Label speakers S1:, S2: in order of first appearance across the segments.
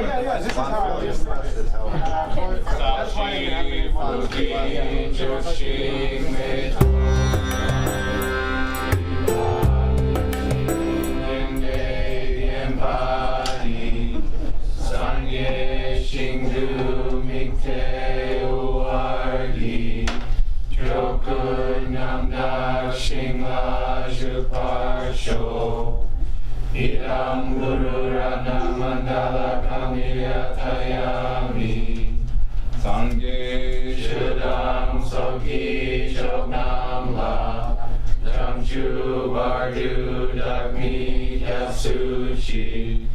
S1: Yeah. This is how I just started. That's why it
S2: Iram Guru Rana Mandala Kamya Tayami Sangye Shudam Soki Shognam La Jamchu Bardu Dagmi Yasuchi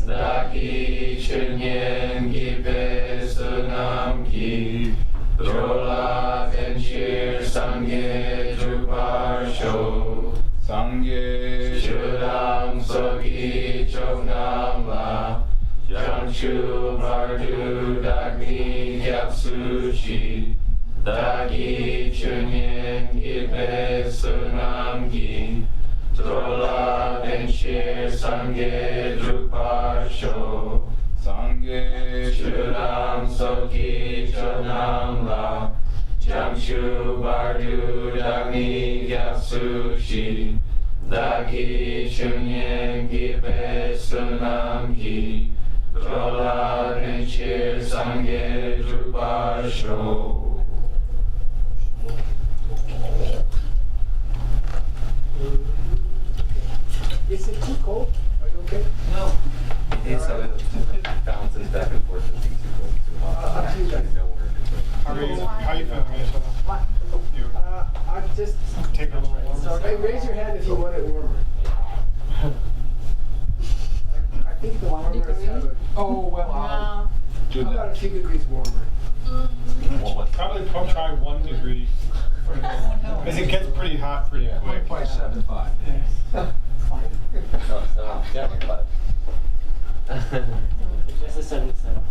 S2: Daki Chunyen Gibe Sunam Ki Drola Benshir Sangye Drupar Sho Sangye Shudam Sogi Chognam La Jamchu Bardu Dagni Yapsuchi Dagi Chunyen Gibe Sunam Gi Drola Benshir Sangye Drupar Sho Sangye Shudam Sogi Chognam La Jamchu Bardu Dagni Yapsuchi Dagi Chunyen Gibe Sunam Gi Drola Benshir Sangye Drupar Sho.
S1: Is it too cold? Are you okay?
S2: No. It is a little bounces back and forth and things are going too hot.
S1: Up to you guys.
S3: How are you feeling, Misha? You
S1: I just
S3: take a little warmer.
S1: Hey, raise your hand if you want it warmer. I think the warmer is have a,
S3: Oh, well,
S1: how about a few degrees warmer?
S3: probably try 1 degree. Because it gets pretty hot pretty quick.
S4: 1.75.
S2: No, so yeah, but
S5: Just a 77.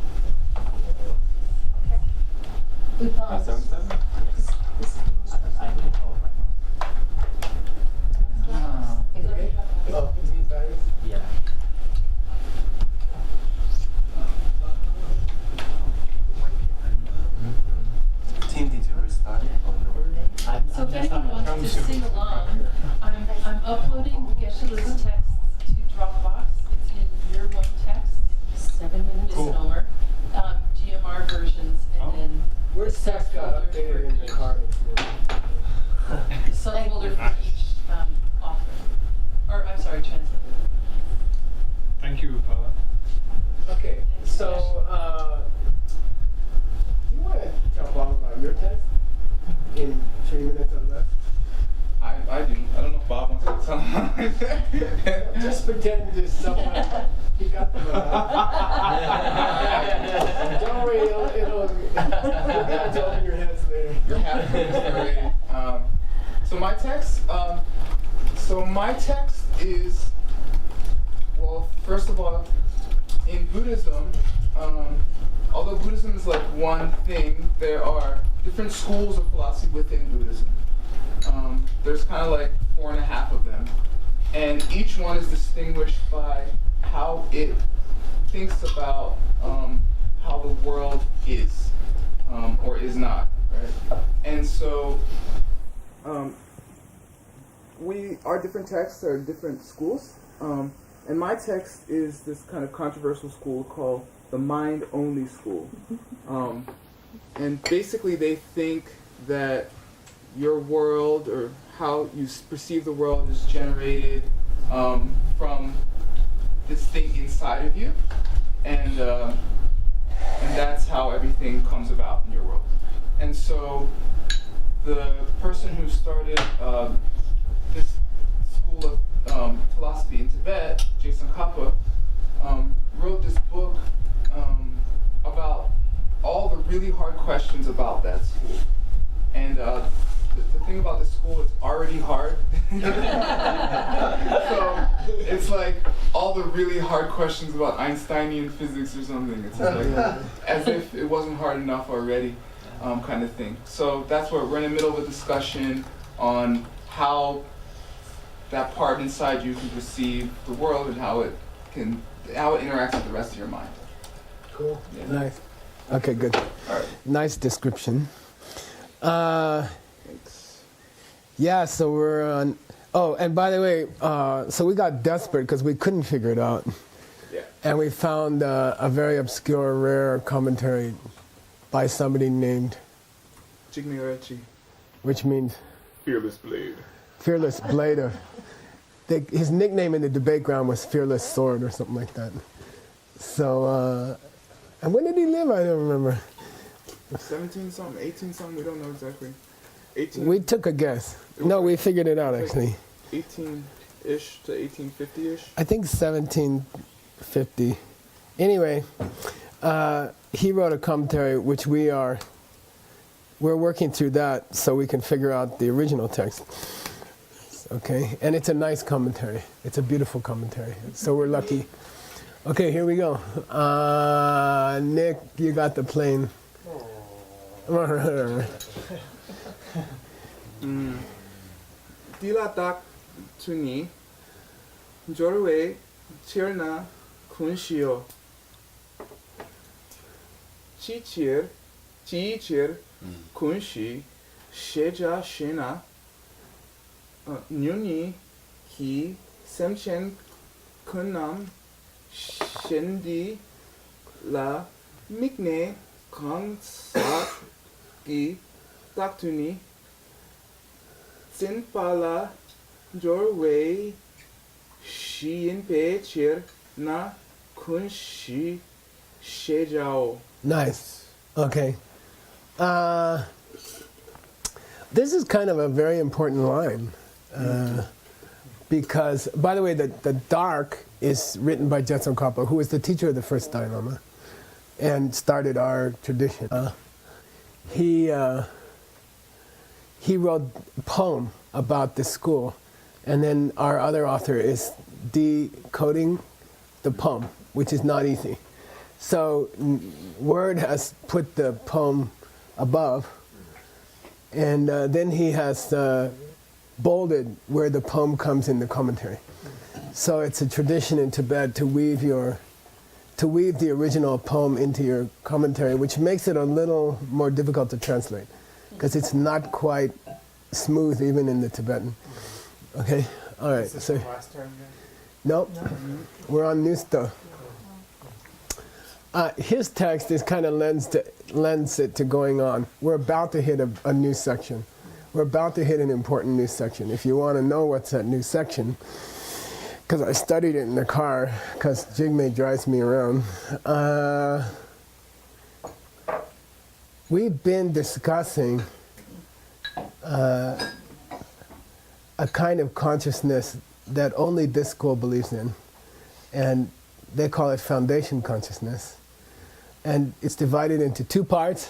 S6: With us.
S2: 77?
S5: I can call my mom.
S6: Is it okay?
S1: Oh, you need batteries?
S5: Yeah.
S2: Team, did you restart it or no?
S6: So if anyone wants to sing along, I'm uploading Geshe-Li's text to Dropbox. It's in year 1 text, 7-minute misnomer, GMR versions, and then
S1: Where's text got updated in the car this morning?
S6: the subfolder for each author. Or, I'm sorry, translator.
S3: Thank you, Paula.
S1: Okay, so, do you want to tell Bob about your text in 3 minutes or less?
S7: I do. I don't know if Bob wants to tell him.
S1: Just pretend there's someone, you got the Don't worry, you'll be able to open your hands later.
S7: You're happy. So my text is, well, first of all, in Buddhism, although Buddhism is like one thing, there are different schools of philosophy within Buddhism. There's kind of like 4.5 of them. And each one is distinguished by how it thinks about how the world is or is not, right? And so our different texts are different schools. And my text is this kind of controversial school called the mind-only school. And basically they think that your world or how you perceive the world is generated from this thing inside of you, and that's how everything comes about in your world. And so the person who started this school of philosophy in Tibet, Jason Kappa, wrote this book about all the really hard questions about that school. And the thing about this school, it's already hard. So it's like all the really hard questions about Einsteinian physics or something. It's like as if it wasn't hard enough already, kind of thing. So that's where we're in the middle of a discussion on how that part inside you can perceive the world and how it interacts with the rest of your mind.
S1: Cool.
S4: Nice. Okay, good. Nice description.
S7: Thanks.
S4: Yeah, so we're on. Oh, and by the way, so we got desperate because we couldn't figure it out.
S7: Yeah.
S4: And we found a very obscure, rare commentary by somebody named,
S7: Chittamatra.
S4: which means
S7: Fearless Blade.
S4: Fearless Blade. His nickname in the debate ground was Fearless Sword or something like that. So, and when did he live? I don't remember.
S7: 17 something, 18 something, we don't know exactly. 18.
S4: We took a guess. No, we figured it out actually.
S7: 18-ish to 1850-ish.
S4: I think 1750. Anyway, he wrote a commentary which we're working through that so we can figure out the original text. Okay, and it's a nice commentary. It's a beautiful commentary. So we're lucky. Okay, here we go. Nick, you got the plane.
S7: Dila dak tuni jorwe chirna kunshio chichir kunshi sheja shena nyuni hi semchen kunam shendi la mikne kangsa ki daktuni Sinpala jorway Shin Pechir na kunshi shejao.
S4: Nice. Okay. This is kind of a very important line. Because, by the way, the dark is written by Jetsun Kappa, who was the teacher of the first Dalai Lama and started our tradition. He wrote a poem about the school, and then our other author is decoding the poem, which is not easy. So Word has put the poem above, and then he has bolded where the poem comes in the commentary. So it's a tradition in Tibet to weave the original poem into your commentary, which makes it a little more difficult to translate, because it's not quite smooth even in the Tibetan. Okay, all right. So, nope, we're on new stuff. His text is kind of lends it to going on. We're about to hit a new section. We're about to hit an important new section. If you want to know what's that new section, because I studied it in the car, because Jigme drives me around. We've been discussing a kind of consciousness that only this school believes in, and they call it foundation consciousness. And it's divided into two parts.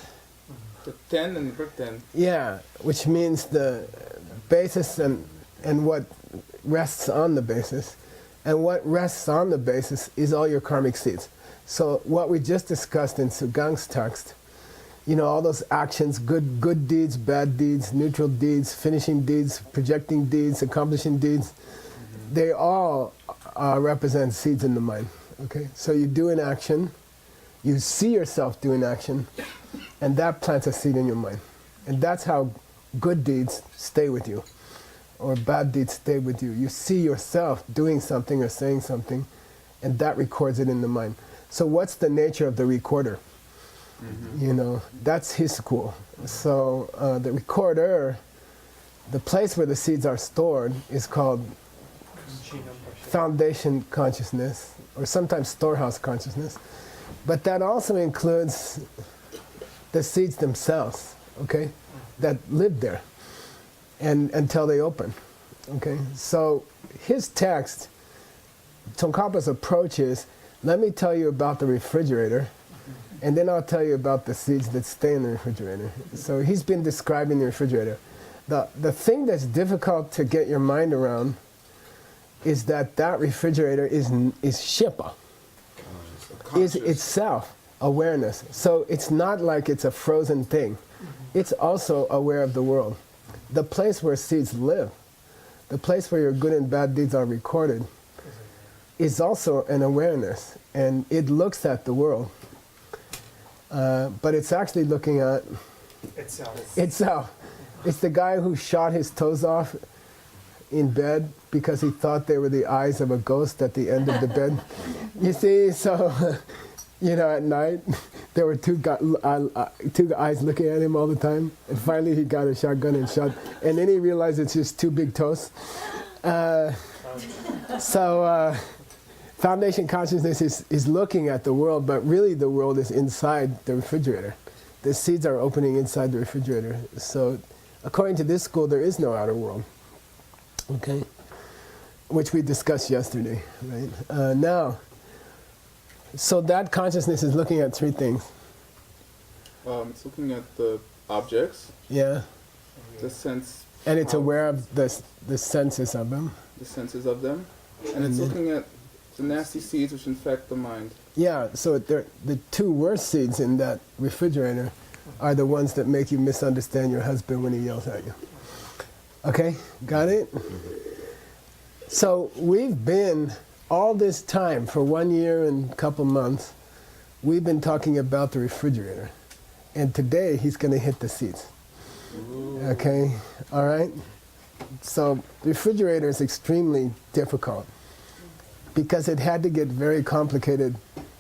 S7: The 10 and the 10.
S4: Yeah, which means the basis and what rests on the basis. And what rests on the basis is all your karmic seeds. So what we just discussed in Sugang's text, you know, all those actions, good deeds, bad deeds, neutral deeds, finishing deeds, projecting deeds, accomplishing deeds, they all represent seeds in the mind. Okay, so you do an action, you see yourself doing action, and that plants a seed in your mind. And that's how good deeds stay with you, or bad deeds stay with you. You see yourself doing something or saying something, and that records it in the mind. So what's the nature of the recorder? You know, that's his school. So the recorder, the place where the seeds are stored is called foundation consciousness, or sometimes storehouse consciousness. But that also includes the seeds themselves, okay, that live there and until they open, okay? So his text, Tsongkhapa's approach is, let me tell you about the refrigerator, and then I'll tell you about the seeds that stay in the refrigerator. So he's been describing the refrigerator. The thing that's difficult to get your mind around is that refrigerator is Shipa, is itself awareness. So it's not like it's a frozen thing. It's also aware of the world. The place where seeds live, the place where your good and bad deeds are recorded, is also an awareness, and it looks at the world. but it's actually looking at
S3: Itself.
S4: itself. It's the guy who shot his toes off in bed because he thought they were the eyes of a ghost at the end of the bed. You see, so, at night, there were two eyes looking at him all the time. And finally he got a shotgun and shot. And then he realized it's just two big toes. Foundation consciousness is looking at the world, but really the world is inside the refrigerator. The seeds are opening inside the refrigerator. So according to this school, there is no outer world. Okay? Which we discussed yesterday, right? Now, so that consciousness is looking at three things.
S7: It's looking at the objects,
S4: Yeah?
S7: the sense,
S4: And it's aware of the senses of them.
S7: the senses of them, and it's looking at the nasty seeds which infect the mind.
S4: Yeah, so the two worst seeds in that refrigerator are the ones that make you misunderstand your husband when he yells at you. Okay, got it? So we've been, all this time, for 1 year and a couple months, we've been talking about the refrigerator. And today he's going to hit the seeds. Okay, all right? So the refrigerator is extremely difficult because it had to get very complicated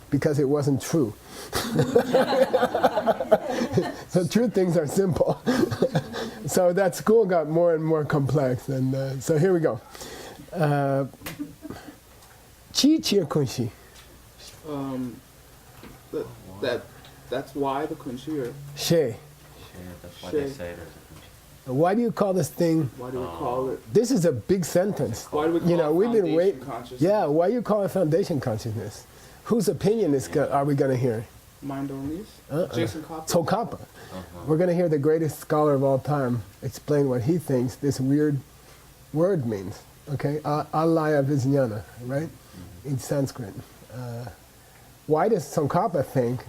S4: because it wasn't true. So true things are simple. So that school got more and more complex. And so here we go. Chi chia kunshi.
S7: That's why the kunshi, or
S4: She.
S2: That's why they say there's a kunchi.
S4: Why do you call this thing?
S7: why do we call it?
S4: This is a big sentence.
S7: Why do we call it
S4: we've been
S7: foundation
S4: waiting.
S7: consciousness?
S4: Yeah, why you call it foundation consciousness? Whose opinion are we going to hear?
S7: Mind onlys. Jason Copper.
S4: Tsokapa. We're going to hear the greatest scholar of all time explain what he thinks this weird word means. Okay, alaya vijnana, right? In Sanskrit. Why does Tsongkhapa think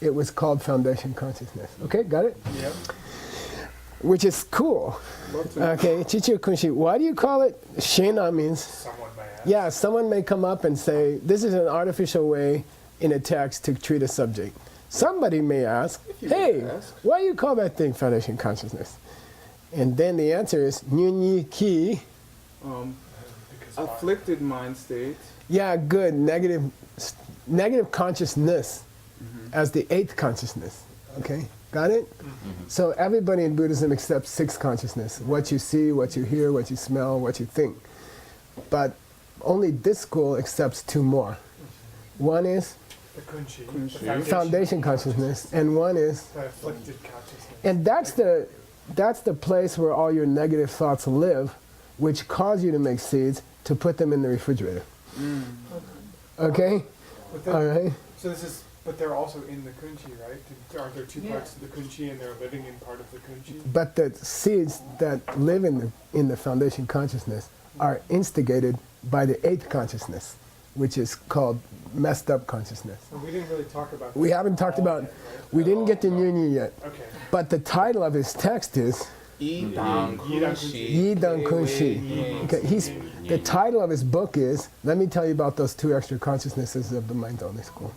S4: it was called foundation consciousness? Okay, got it?
S3: Yep.
S4: Which is cool.
S7: Love to.
S4: Okay, Chichiyo Kunshi. Why do you call it? Shena means,
S3: Someone may ask.
S4: yeah, someone may come up and say, this is an artificial way in a text to treat a subject. Somebody may ask,
S7: you
S4: hey,
S7: may ask.
S4: why do you call that thing foundation consciousness? And then the answer is, Nyunyi Ki.
S7: Afflicted mind state.
S4: Yeah, good. Negative consciousness as the eighth consciousness. Okay, got it? So everybody in Buddhism accepts six consciousness: what you see, what you hear, what you smell, what you think. But only this school accepts two more. One is
S3: The kunchi.
S7: Kunchi.
S3: The
S4: foundation consciousness, and one is,
S3: The afflicted consciousness.
S4: and that's the place where all your negative thoughts live, which cause you to make seeds to put them in the refrigerator. Okay?
S3: But then-
S4: All right?
S3: So this is, but they're also in the kunchi, right? Aren't there two parts of the kunchi and they're living in part of the kunchi?
S4: But the seeds that live in the foundation consciousness are instigated by the eighth consciousness, which is called messed up consciousness.
S3: So we didn't really talk about
S4: We
S3: that
S4: haven't talked
S3: all
S4: about,
S3: yet, right?
S4: we didn't get to Nyunyi yet.
S3: Okay.
S4: But the title of his text is
S7: Yidang
S4: Yidang Kunshi. Okay, the title of his book is, let me tell you about those two extra consciousnesses of the mind-only school.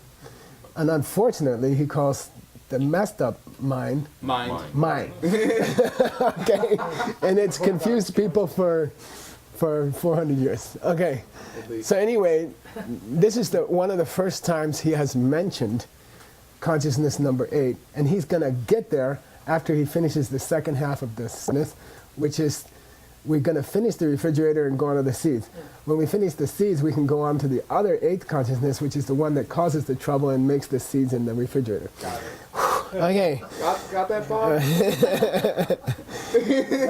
S4: And unfortunately, he calls the messed up mind mind. Okay, and it's confused people for 400 years. Okay, so anyway, this is one of the first times he has mentioned consciousness number 8, and he's going to get there after he finishes the second half of this, which is we're going to finish the refrigerator and go on to the seeds. When we finish the seeds, we can go on to the other 8th consciousness, which is the one that causes the trouble and makes the seeds in the refrigerator.
S7: Got it.
S4: Okay.
S7: Got that, Bob?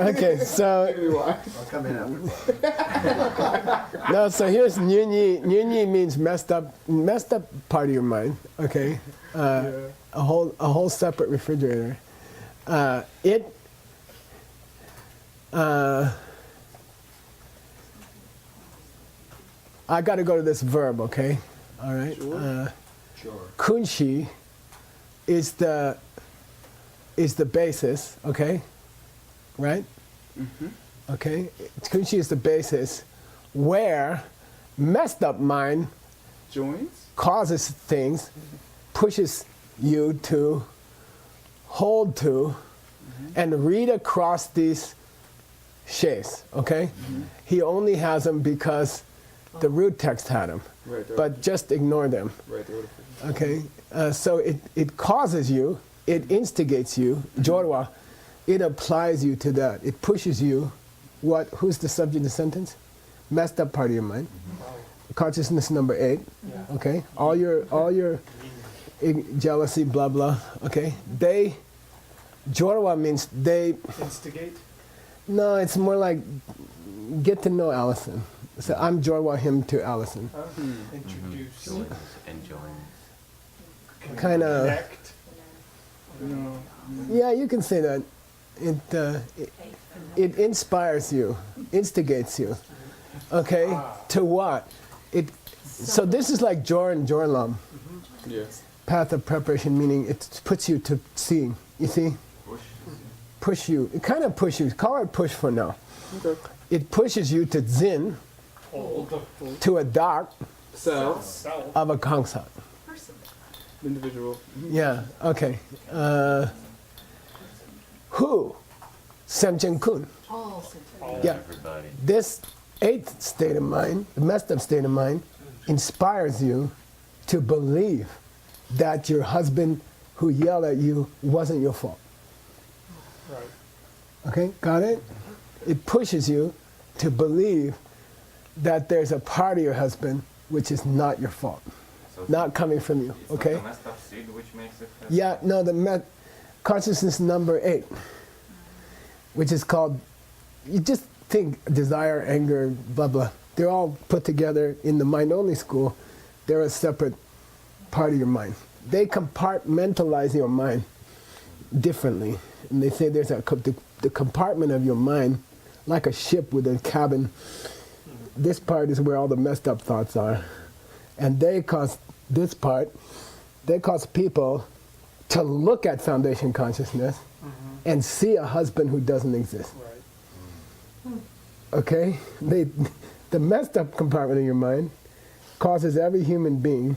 S4: Okay, so
S7: Maybe why.
S1: I'll come in after.
S4: no, so here's Nyunyi. Nyunyi means messed up part of your mind. Okay, a whole separate refrigerator. I got to go to this verb. Okay, all right.
S7: Sure.
S4: Kunshi is the basis. Okay, right. Okay, kunshi is the basis where messed up mind
S7: Joins?
S4: causes things, pushes you to hold to and read across these shades, okay? He only has them because the root text had them,
S7: Right.
S4: but just ignore them,
S7: Right.
S4: okay? So it causes you, it instigates you, jorwa, it applies you to that. It pushes you, who's the subject of the sentence? Messed up part of your mind. Consciousness number 8,
S3: Yeah.
S4: okay? All your jealousy, blah, blah, okay? Jorwa means they,
S3: Instigate.
S4: no, it's more like get to know Allison. So I'm Jorwa him to Allison.
S3: Introduce.
S2: Enjoying.
S4: Kinda-
S3: Connect.
S7: No.
S4: Yeah, you can say that. It inspires you, instigates you, okay? To what? So this is like Jor and Jorlam,
S7: Yeah.
S4: path of preparation, meaning it puts you to seeing. You see? Push you. It kind of pushes you. Call it push for now.
S7: Okay.
S4: It pushes you to zin,
S3: Hold.
S4: to a dark
S7: Self.
S3: Self.
S4: of a kangsat.
S7: Individual.
S4: Yeah, okay. Who? Semchen Kun. Yeah.
S2: Everybody.
S4: This 8th state of mind, the messed up state of mind, inspires you to believe that your husband who yelled at you wasn't your fault.
S3: Right.
S4: Okay, got it? It pushes you to believe that there's a part of your husband which is not your fault,
S2: So
S4: not coming from you,
S2: it's
S4: okay?
S2: not the messed up seed which makes it.
S4: Yeah, no, consciousness number 8, which is called, you just think desire, anger, blah, blah. They're all put together in the mind-only school. They're a separate part of your mind. They compartmentalize your mind differently. And they say there's the compartment of your mind, like a ship with a cabin. This part is where all the messed up thoughts are. And they cause people to look at foundation consciousness and see a husband who doesn't exist.
S3: Right.
S4: Okay? The messed up compartment of your mind causes every human being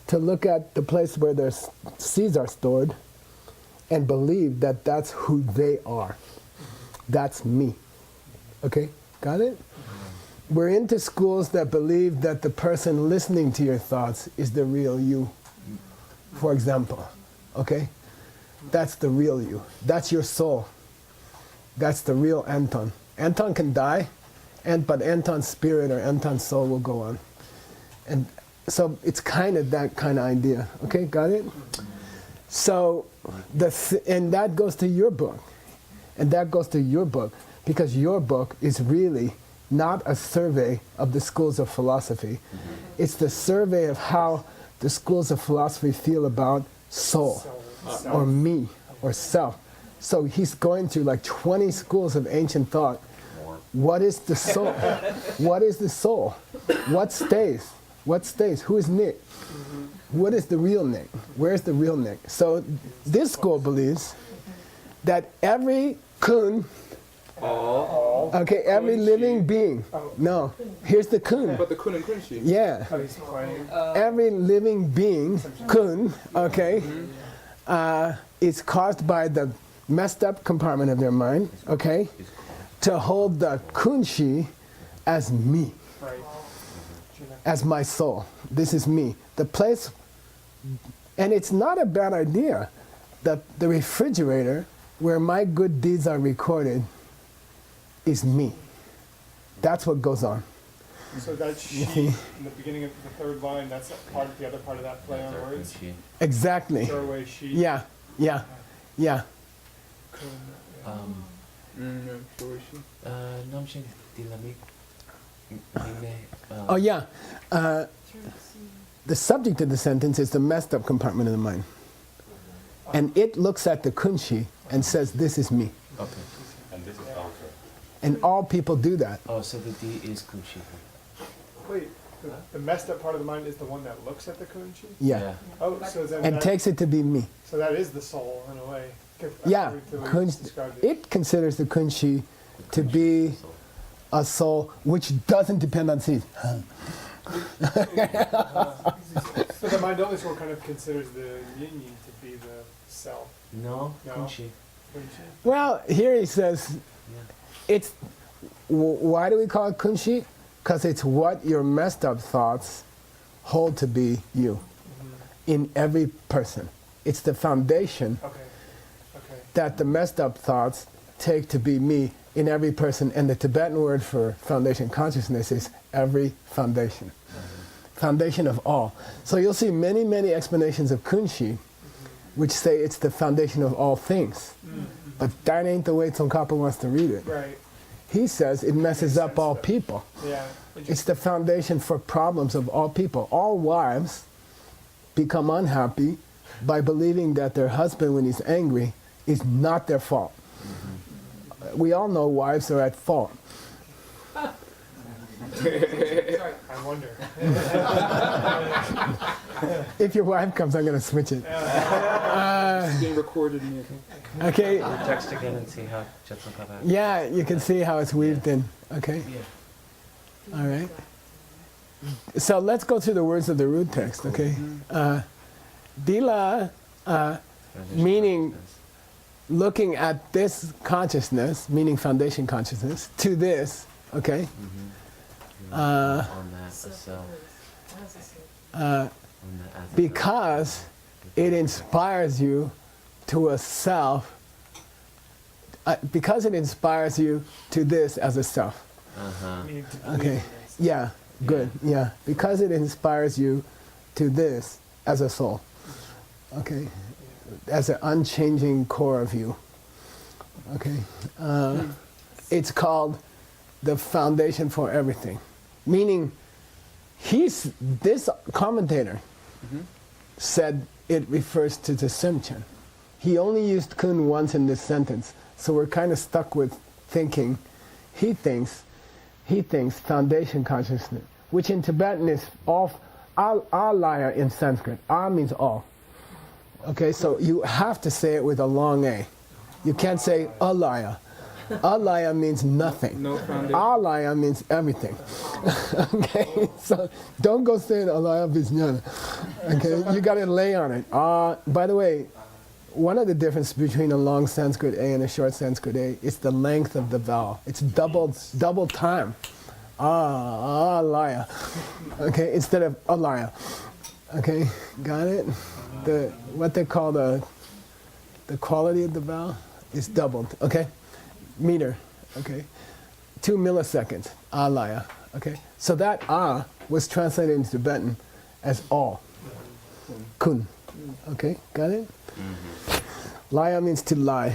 S4: to look at the place where their seeds are stored and believe that that's who they are. That's me. Okay? Got it? We're into schools that believe that the person listening to your thoughts is the real you, for example. Okay? That's the real you. That's your soul. That's the real Anton. Anton can die, but Anton's spirit or Anton's soul will go on. And so it's kind of that kind of idea. Okay, got it? So, and that goes to your book. And that goes to your book, because your book is really not a survey of the schools of philosophy. It's the survey of how the schools of philosophy feel about soul, or me, or self. So he's going through like 20 schools of ancient thought. What is the soul? What is the soul? What stays? What stays? Who is Nick? What is the real Nick? Where's the real Nick? So this school believes that every kun, okay, every living being, no, here's the kun.
S7: But the kun and kunshi.
S4: Yeah.
S3: Oh, he's playing.
S4: Every living being, kun, okay, is caused by the messed up compartment of their mind, okay, to hold the kunshi as me,
S3: Right.
S4: as my soul. This is me. The place, and it's not a bad idea that the refrigerator where my good deeds are recorded is me. That's what goes on.
S3: So that she in the beginning of the third line, that's the other part of that play on words.
S4: Exactly.
S3: Doorway she.
S4: Yeah.
S2: Namshing Dilamik.
S4: Oh yeah. The subject of the sentence is the messed up compartment of the mind. And it looks at the kunshi and says, this is me.
S2: Okay.
S1: And this is also.
S4: And all people do that.
S2: Oh, so the D is Kunshi.
S3: Wait, the messed up part of the mind is the one that looks at the kunchi?
S4: Yeah.
S3: Oh, so then
S4: And
S3: that,
S4: takes it to be me.
S3: so that is the soul in a way.
S4: Yeah.
S3: The way you
S4: Kunshi,
S3: described it.
S4: it considers the kunshi to be a soul which doesn't depend on seeds.
S3: So the mind only school kind of considers the yin to be the self.
S2: No,
S3: No.
S2: kunchi.
S4: Well, here he says, it's, why do we call it kunshi? Because it's what your messed up thoughts hold to be you in every person. It's the foundation
S3: Okay. Okay.
S4: that the messed up thoughts take to be me in every person. And the Tibetan word for foundation consciousness is every foundation. Foundation of all. So you'll see many, many explanations of kunshi which say it's the foundation of all things. But that ain't the way Tsongkhapa wants to read it.
S3: Right.
S4: He says it messes up all people.
S3: Yeah.
S4: It's the foundation for problems of all people. All wives become unhappy by believing that their husband, when he's angry, is not their fault. We all know wives are at fault.
S3: I wonder.
S4: If your wife comes, I'm going to switch it.
S7: It's being recorded.
S4: Okay,
S2: Text again and see how Chittamatra.
S4: yeah, you can see how it's weaved in. Okay? All right. So let's go through the words of the root text, okay? Dila, meaning looking at this consciousness, meaning foundation consciousness, to this, okay?
S2: On that, the self. On that as a
S4: Because it inspires you to a self, because it inspires you to this as a self.
S3: Need to believe
S4: Okay,
S3: in this.
S4: yeah, good, yeah. Because it inspires you to this as a soul, okay? As an unchanging core of you, okay? It's called the foundation for everything. Meaning, this commentator said it refers to the Semchen. He only used kun once in this sentence, so we're kind of stuck with thinking, he thinks foundation consciousness, which in Tibetan is alaya in Sanskrit. A means all. Okay, so you have to say it with a long A. You can't say alaya. Alaya means nothing.
S7: No foundation.
S4: Alaya means everything. Okay, so don't go saying alaya vijnana. Okay, you got to lay on it. By the way, one of the differences between a long Sanskrit A and a short Sanskrit A is the length of the vowel. It's double time. Alaya. Okay, instead of alaya. Okay, got it? What they call the quality of the vowel is doubled. Okay, meter. Okay, 2 milliseconds. Alaya. Okay, so that was translated into Tibetan as all. Kun. Okay, got it? Laya means to lie,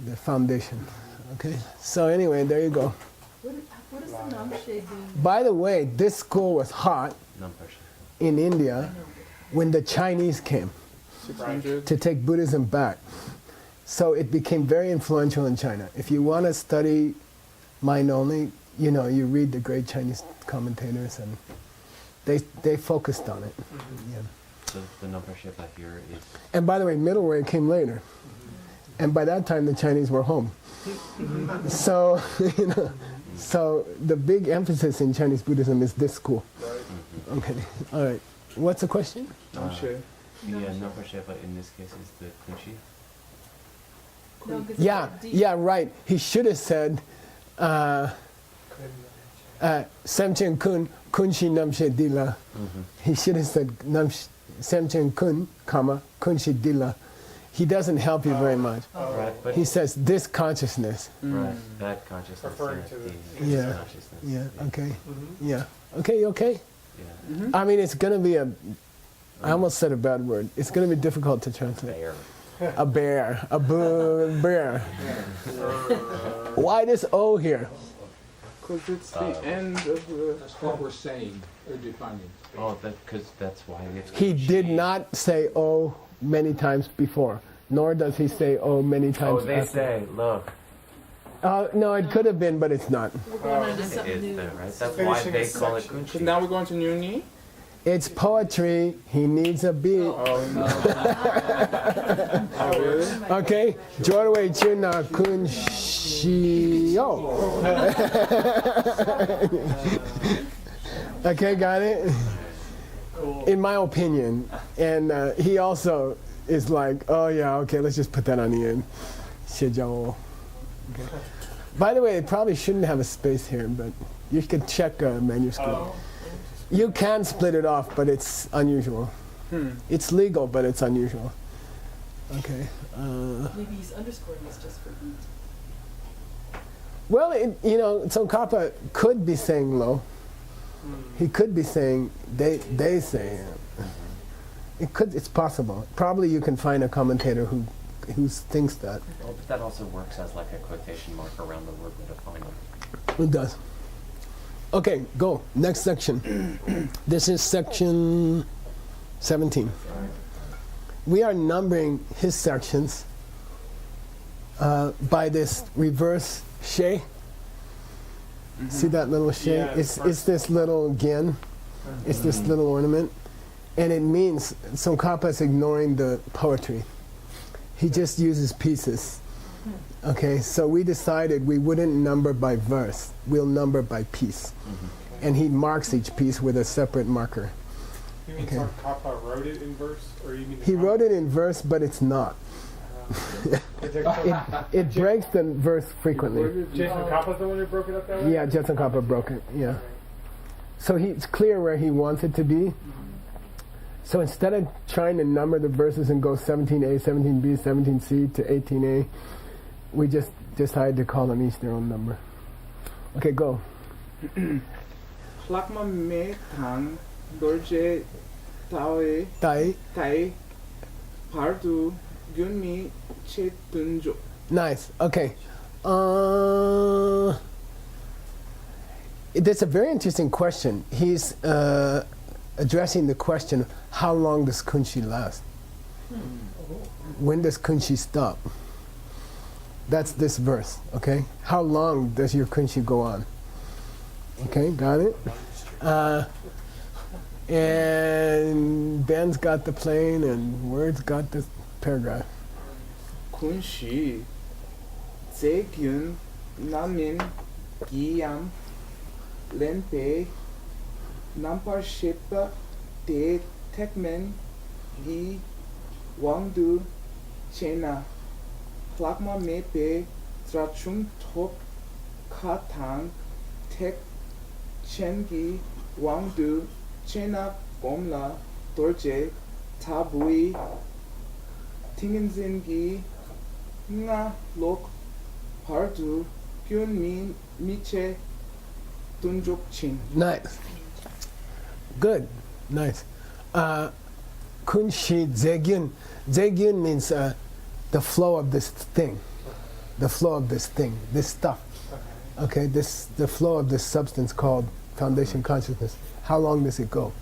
S4: the foundation. Okay, so anyway, there you go.
S6: What does the Namshe do?
S4: By the way, this school was hot
S2: non-partial.
S4: in India when the Chinese came
S7: 600.
S4: to take Buddhism back. So it became very influential in China. If you want to study mind only, you read the great Chinese commentators, and they focused on it. Yeah.
S2: So the non-partial here is.
S4: And by the way, middle way came later. And by that time, the Chinese were home. So, so the big emphasis in Chinese Buddhism is this school. Okay, all right. What's the question?
S7: Namshe.
S2: Yeah, non-partial in this case is the kunchi.
S6: No, 'cause
S4: Yeah,
S6: it's deep.
S4: yeah, right. He should have said, Semchen kun, kunshi namshe dila. He should have said, Semchen kun, comma, kunshi dila. He doesn't help you very much.
S2: Right, but
S4: He says, this consciousness.
S2: right, that consciousness.
S3: Referring to the-
S4: Yeah.
S2: consciousness.
S4: Yeah, okay. Yeah. Okay, you okay?
S2: Yeah.
S4: I mean, it's going to be I almost said a bad word. It's going to be difficult to translate.
S2: There.
S4: A bear. A bear. Why this O here?
S7: Because it's the end of the.
S8: That's what we're saying or defining.
S2: Oh, because that's why it's.
S4: He did not say O many times before, nor does he say O many times
S2: Oh, they
S4: after.
S2: say, look,
S4: No, it could have been, but it's not.
S6: We're going on to
S2: it
S6: something
S2: is
S6: new.
S2: there, right? That's why
S3: Finishing
S2: they
S3: a
S2: call it
S3: section.
S7: So
S2: kunchi.
S7: now we're going to Nyuni.
S4: It's poetry. He needs a beat.
S7: Oh, no. Oh, really?
S4: Okay? Jorwei chuna kun shio. Okay, got it? In my opinion. And he also is like, oh yeah, okay, let's just put that on the end. 写脚 okay. By the way, it probably shouldn't have a space here, but you could check a manuscript. You can split it off, but it's unusual. It's legal, but it's unusual. Okay.
S6: Maybe he's underscoring this just for you.
S4: Well, Tsongkhapa could be saying lo. He could be saying they say. It's possible. Probably you can find a commentator who thinks that.
S9: Well, but that also works as like a quotation mark around the word to define it.
S4: It does. Okay, go. Next section. This is section 17. We are numbering his sections by this reverse she. See that little she?
S3: Yeah,
S4: it's this little gin. It's this little ornament. And it means Tsongkhapa is ignoring the poetry. He just uses pieces. Okay, so we decided we wouldn't number by verse. We'll number by piece. And he marks each piece with a separate marker.
S3: You mean Tsongkhapa wrote it in verse? Or you mean
S4: He wrote it in verse, but it's not. It breaks the verse frequently.
S3: Jason Kappa's the one who broke it up that way?
S4: Yeah, Tsongkhapa broke it, yeah. So it's clear where he wants it to be. So instead of trying to number the verses and go 17A, 17B, 17C to 18A, we just decided to call them each their own number. Okay, go.
S7: Plakma me tang dorje tae
S4: Tai.
S7: tai pardu gyunmi che tunjo.
S4: Nice. Okay. That's a very interesting question. He's addressing the question, how long does kunshi last? When does kunshi stop? That's this verse, okay? How long does your kunshi go on? Okay, got it? And Ben's got the plane and Word's got this paragraph.
S7: Kunshi zegyun namin giyam lenpe nampar shepa de tekmen gi wangdu chena plakma mepe trachum top katang tek chengi wangdu chena gomla dorje tabui tingenzingi nga lok pardu gyun min miche tunjuk chin.
S4: Nice. Good. Nice. Kunshi Zegyun. Zegyun means the flow of this thing. The flow of this thing. This stuff. Okay, the flow of this substance called foundation consciousness. How long does it go?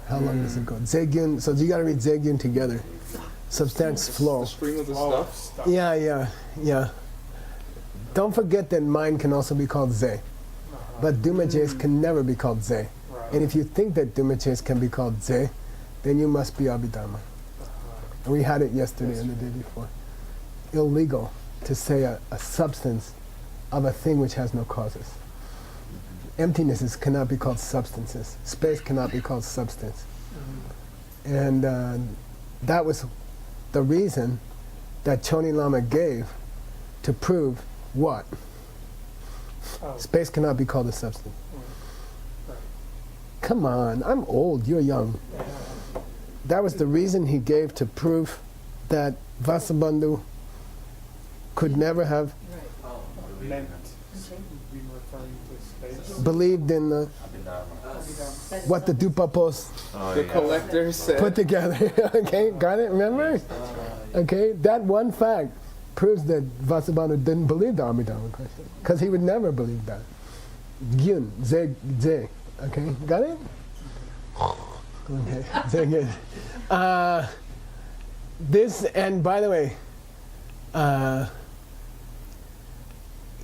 S4: How long does it go? Zegyun. So you got to read Zegyun together. Substance flow.
S7: The stream of the stuff.
S4: Yeah. Don't forget that mind can also be called Ze. But Dumajes can never be called Ze. And if you think that Dumajes can be called Ze, then you must be Abhidharma. And we had it yesterday and the day before. Illegal to say a substance of a thing which has no causes. Emptinesses cannot be called substances. Space cannot be called substance. And that was the reason that Choni Lama gave to prove what? Space cannot be called a substance. Come on, I'm old, you're young. That was the reason he gave to prove that Vasubandhu could never have
S3: Meant we were referring to space.
S4: believed in the what the Dupapos
S7: The collector said.
S4: put together. Okay, got it? Remember? Okay, that one fact proves that Vasubandhu didn't believe the Abhidharma question, because he would never believe that. Gyun, Ze. Okay, got it? Okay, very good. This, and by the way,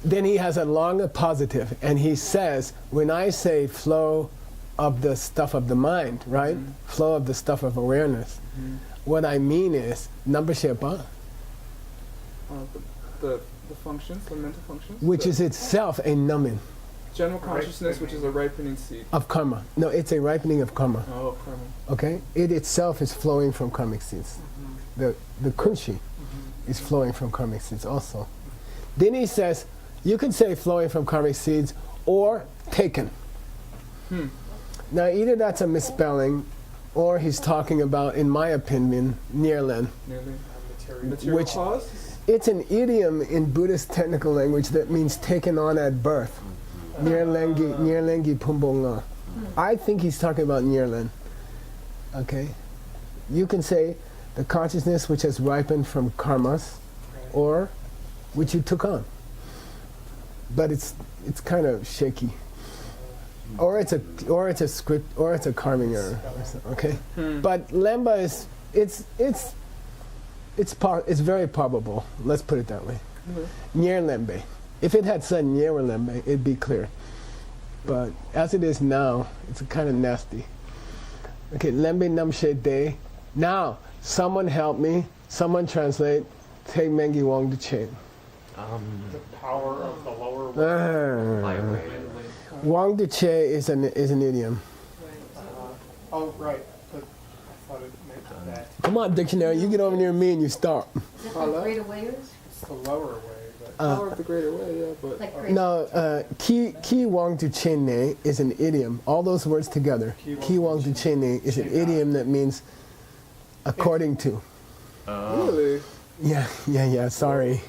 S4: then he has a long positive, and he says, when I say flow of the stuff of the mind, right? Flow of the stuff of awareness, what I mean is, number shepa,
S7: The functions, the mental functions.
S4: which is itself a numbing.
S7: General consciousness, which is a ripening seed.
S4: of karma. No, it's a ripening of karma.
S7: Oh, karma.
S4: Okay? It itself is flowing from karmic seeds. The kunshi is flowing from karmic seeds also. Then he says, you can say flowing from karmic seeds or taken. Now either that's a misspelling or he's talking about, in my opinion, Nirlen.
S7: Nearly.
S3: Material
S4: Which-
S3: cause?
S4: It's an idiom in Buddhist technical language that means taken on at birth. Nirlengi pumbonga. I think he's talking about Nirlen. Okay? You can say the consciousness which has ripened from karmas or which you took on. But it's kind of shaky. Or it's a script, or it's a carving error. Okay? But Lemba is it's very probable. Let's put it that way. Nyer Lembe. If it had said Nyer Lembe, it'd be clear. But as it is now, it's kind of nasty. Okay, Lembe Namshe De. Now, someone help me. Someone translate. Take Mengi Wong the chain.
S3: The power of the lower world.
S4: Wang Duche is an idiom.
S3: Oh, right. But I thought it meant that.
S4: Come on, dictionary, you get over near me and you start.
S5: Is it like greater wayers?
S3: It's the lower way, but
S7: Power of the greater way, yeah, but
S5: Like greater.
S4: No, ki Wang Duche Ne is an idiom. All those words together. Ki Wang Duche Ne is an idiom that means according to.
S7: really,
S4: Yeah, sorry.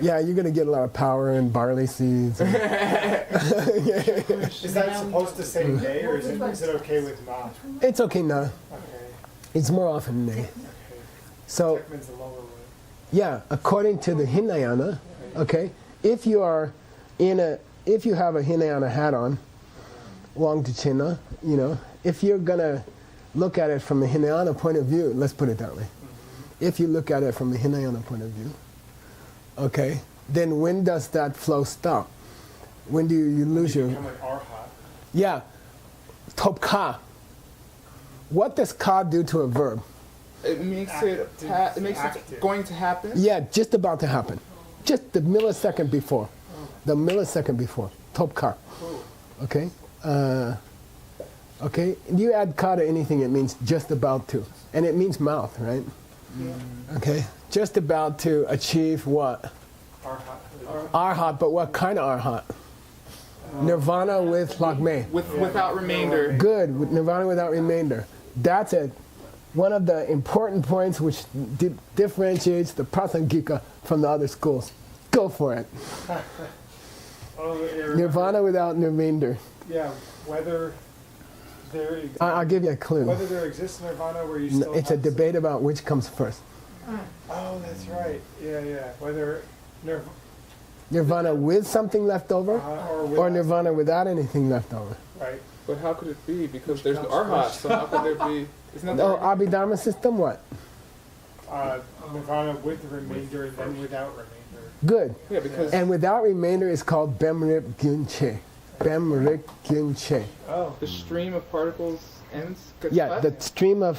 S4: Yeah, you're going to get a lot of power in barley seeds.
S3: is that supposed to say day, or is it okay with not?
S4: It's okay now.
S3: Okay.
S4: It's more often Ne.
S3: Okay.
S4: So,
S3: That means the lower way.
S4: yeah, according to the Hinayana, okay, if you have a Hinayana hat on, Wang Duchena, if you're going to look at it from the Hinayana point of view, let's put it that way. If you look at it from the Hinayana point of view, okay, then when does that flow stop? When do you lose your...
S3: Become an arhat.
S4: Yeah, top ka. What does ka do to a verb?
S7: it makes it going to happen.
S4: Yeah, just about to happen. Just the millisecond before. The millisecond before. Top ka. Okay? Okay? You add ka to anything, it means just about to. And it means mouth, right? Okay? Just about to achieve what?
S3: Arhat.
S4: Arhat, but what kind of arhat? Nirvana with lakme.
S7: Without remainder.
S4: Good, with nirvana without remainder. That's one of the important points which differentiates the Prasangika from the other schools. Go for it. Nirvana without remainder.
S3: Yeah, whether there
S4: I'll give you a clue.
S3: whether there exists nirvana where you still
S4: It's a
S3: have
S4: debate about which comes first.
S3: Oh, that's right. Yeah. Whether
S4: Nirvana with something left over,
S3: or
S4: or nirvana without anything left over.
S3: right.
S7: But how could it be? Because there's the arhat, so how could there be? Isn't that
S4: Oh, Abhidharma system, what?
S3: Nirvana with remainder and then without remainder.
S4: Good.
S7: yeah, because
S4: And without remainder is called Bemrip Gyunche. Bemrik Gyunche.
S3: Oh.
S7: the stream of particles ends. gets
S4: Yeah,
S7: cut?
S4: the stream of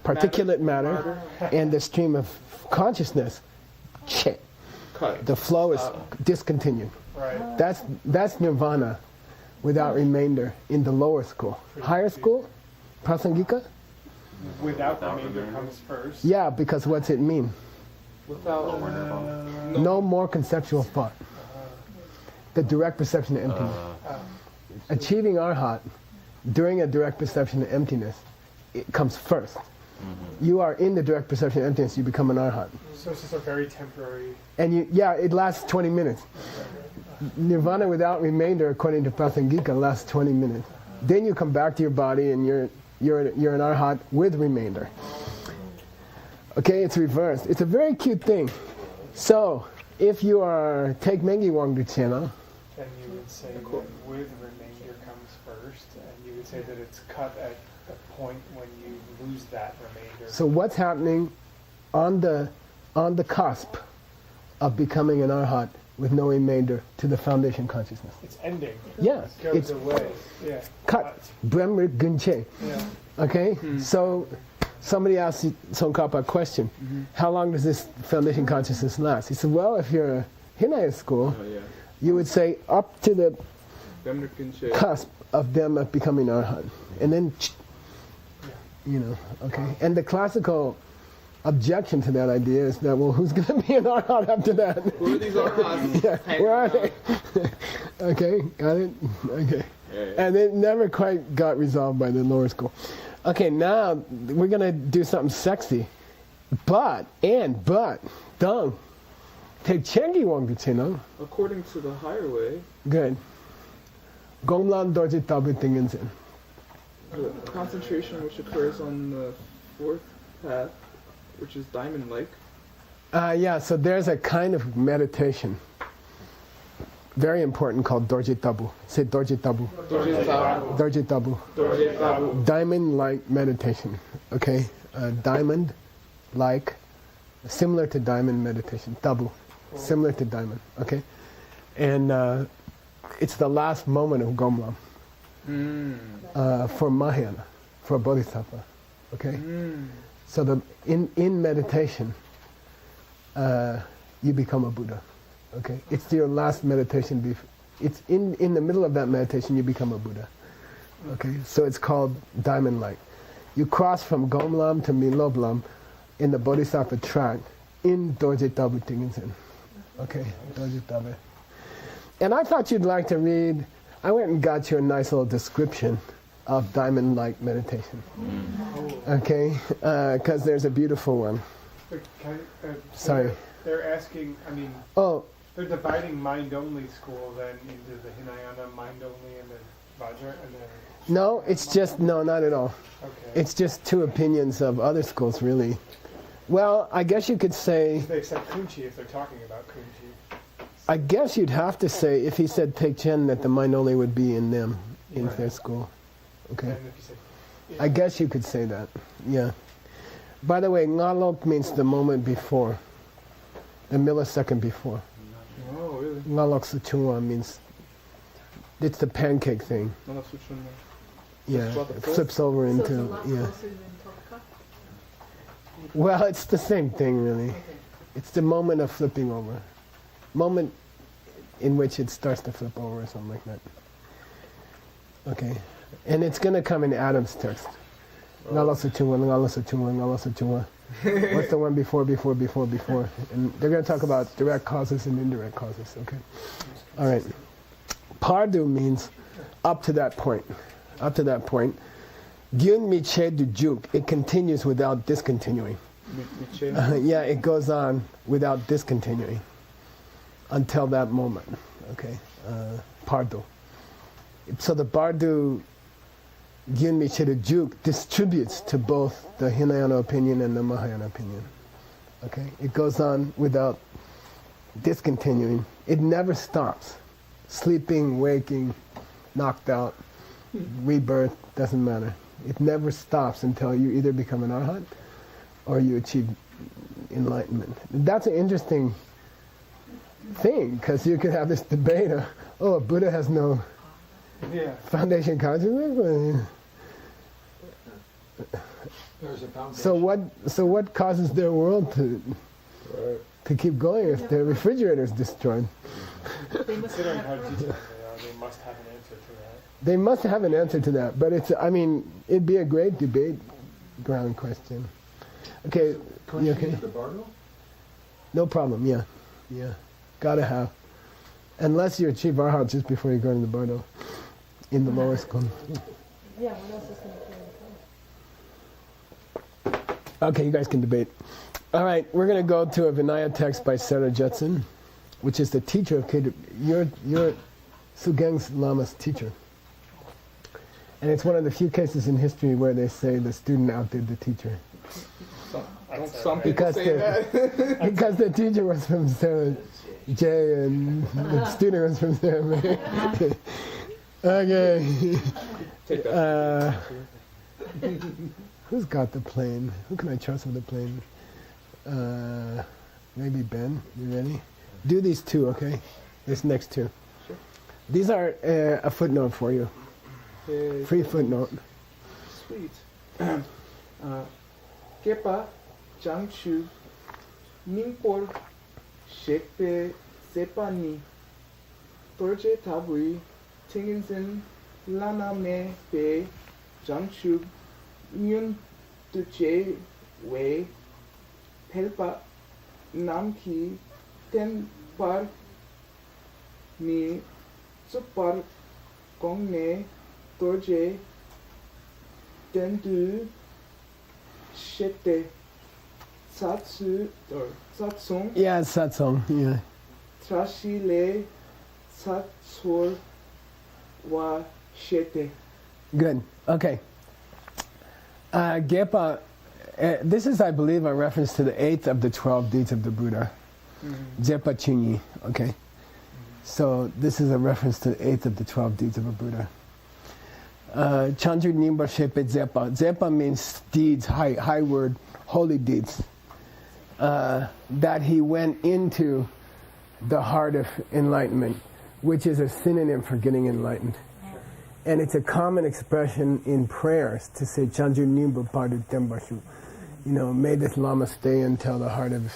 S4: particulate matter and the stream of consciousness, che.
S7: cut.
S4: The flow is discontinued.
S3: Right.
S4: That's nirvana without remainder in the lower school. Higher school, prasangika?
S3: Without remainder comes first.
S4: Yeah, because what's it mean?
S7: Without
S4: No more conceptual thought. The direct perception of emptiness. Achieving arhat during a direct perception of emptiness, it comes first. You are in the direct perception of emptiness, you become an arhat.
S3: So it's just a very temporary.
S4: And it lasts 20 minutes. Nirvana without remainder, according to Prasangika, lasts 20 minutes. Then you come back to your body and you're an arhat with remainder. Okay, it's reversed. It's a very cute thing. So, if you take Mengi Wang Duchena,
S3: Then you would say that with remainder comes first, and you would say that it's cut at the point when you lose that remainder.
S4: so what's happening on the cusp of becoming an arhat with no remainder to the foundation consciousness?
S3: It's ending.
S4: Yeah,
S3: It goes
S4: it's
S3: away. Yeah.
S4: cut. Bremrit Gunche.
S3: Yeah.
S4: Okay? So somebody asked Tsongkhapa a question. How long does this foundation consciousness last? He said, well, if you're a Hinaya school, you would say up to the cusp of them of becoming arhat. And then, okay. And the classical objection to that idea is that, well, who's going to be an arhat after that?
S7: Who are these arhats?
S4: Yeah, where are they? Okay, got it? Okay. And it never quite got resolved by the lower school. Okay, now we're going to do something sexy. But, dung. Take chengi wong no?
S7: According to the higher way,
S4: Good. Gomlan dorji tabu tinginsin.
S7: the concentration which occurs on the fourth path, which is diamond-like.
S4: Yeah, so there's a kind of meditation, very important, called dorji tabu. Say dorji tabu. Dorji tabu. Diamond-like meditation. Okay, diamond-like, similar to diamond meditation. Tabu, similar to diamond. Okay, and it's the last moment of Gomlam for Mahayana, for Bodhisattva. Okay, so in meditation, you become a Buddha. Okay, it's your last meditation. It's in the middle of that meditation you become a Buddha. Okay, so it's called diamond light. You cross from Gomlam to Miloblam in the Bodhisattva track in Dorje Tabu Tinginsen. Okay, Dorje Tabu. And I thought you'd like to read. I went and got you a nice little description of diamond light meditation. Okay, because there's a beautiful one. Sorry.
S3: They're asking,
S4: Oh.
S3: They're dividing mind-only school then into the Hinayana mind-only and then Vajra and then...
S4: No, it's just, no, not at all.
S3: Okay.
S4: It's just two opinions of other schools, really. Well, I guess you could say...
S3: They accept Kunchi if they're talking about Kunchi.
S4: I guess you'd have to say, if he said Take Chen, that the mind-only would be in them, in their school. Okay.
S3: And if you say, yeah.
S4: I guess you could say that, yeah. By the way, ngalok means the moment before, the millisecond before.
S7: Oh, really?
S4: Ngalok suchungwa means, it's the pancake thing. Yeah, it flips over
S5: So it's a
S4: into,
S5: lot
S4: yeah.
S5: closer than Topka?
S4: Well, it's the same thing, really. It's the moment of flipping over. Moment in which it starts to flip over or something like that. Okay. And it's going to come in Adam's text. Ngala suchungwa, ngala suchungwa, ngala suchungwa. What's the one before? And they're going to talk about direct causes and indirect causes, okay? All right. Pardu means up to that point. Up to that point. Gyun miche du juk. It continues without discontinuing. Yeah, it goes on without discontinuing until that moment, okay? Pardu. So the Bardu Gyun miche du juk distributes to both the Hinayana opinion and the Mahayana opinion. Okay? It goes on without discontinuing. It never stops. Sleeping, waking, knocked out, rebirth, doesn't matter. It never stops until you either become an arhat or you achieve enlightenment. That's an interesting thing, because you could have this debate of, a Buddha has no foundation consciousness.
S8: There's a foundation.
S4: So what causes their world to keep going if their refrigerator is destroyed?
S5: They must
S3: Considering
S5: have
S3: how
S5: heard
S3: detailed they are, they must have an answer to that.
S4: They must have an answer to that, but it'd be a great debate ground question. Okay, you okay?
S8: The Bardo?
S4: No problem, yeah. Gotta have. Unless you achieve arhat just before you go into the Bardo, in the lower school.
S5: Yeah, what else is going to be?
S4: Okay, you guys can debate. All right, we're going to go to a Vinaya text by Sarah Judson, which is the teacher of K. You're Sugeng Lama's teacher. And it's one of the few cases in history where they say the student outdid the teacher.
S7: Some people say that.
S4: Because the teacher was from Sarah J and the student was from Sarah May. Okay.
S7: Take that.
S4: Who's got the plane? Who can I trust with the plane? Maybe Ben. You ready? Do these two, okay? This next two.
S7: Sure.
S4: These are a footnote for you. Free footnote.
S7: Sweet. Kepa Jiangchu Ningpor Shekpe Sepani Torje Tabui tingin lana me be jamshub myun tuche we pelpa namki ten par mi super gongne dorje dendu shete satsu or satsung
S4: Yeah, it's that song. Yeah.
S7: trashi le satsur wa shete.
S4: Good. Okay. Gepa, this is, I believe, a reference to the 8th of the 12 deeds of the Buddha. Jepa Chunyi. Okay. So this is a reference to the 8th of the 12 deeds of a Buddha. Chanju Nimba Shepe Zepa. Zepa means deeds, high word, holy deeds. That he went into the heart of enlightenment, which is a synonym for getting enlightened. And it's a common expression in prayers to say Chanju Nimba Padu Tembashu. You know, may this Lama stay until the heart of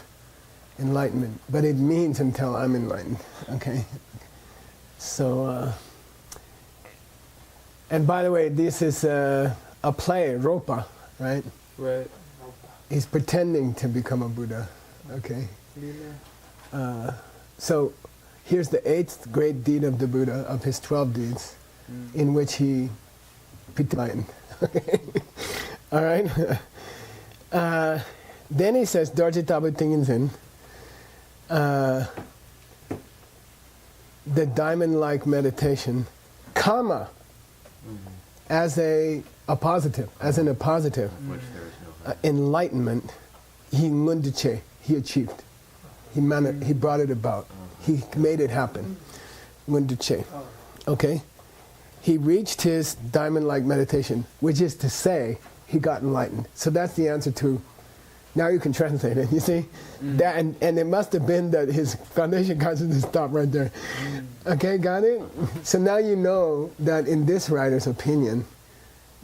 S4: enlightenment. But it means until I'm enlightened. Okay? So, and by the way, this is a play, Ropa, right?
S7: Right.
S4: He's pretending to become a Buddha. Okay? So, here's the 8th great deed of the Buddha, of his 12 deeds, in which he enlightened. All right? Then he says, Dorje Tabu Tinginzin, the diamond-like meditation, comma, as a positive, as in a positive,
S9: Which there is no
S4: enlightenment, he ngunduche, he achieved. He brought it about. He made it happen. Ngunduche. Okay? He reached his diamond-like meditation, which is to say, he got enlightened. So that's the answer to, now you can translate it, you see? That, and it must have been that his foundation consciousness stopped right there. Okay, got it? So now you know that in this writer's opinion,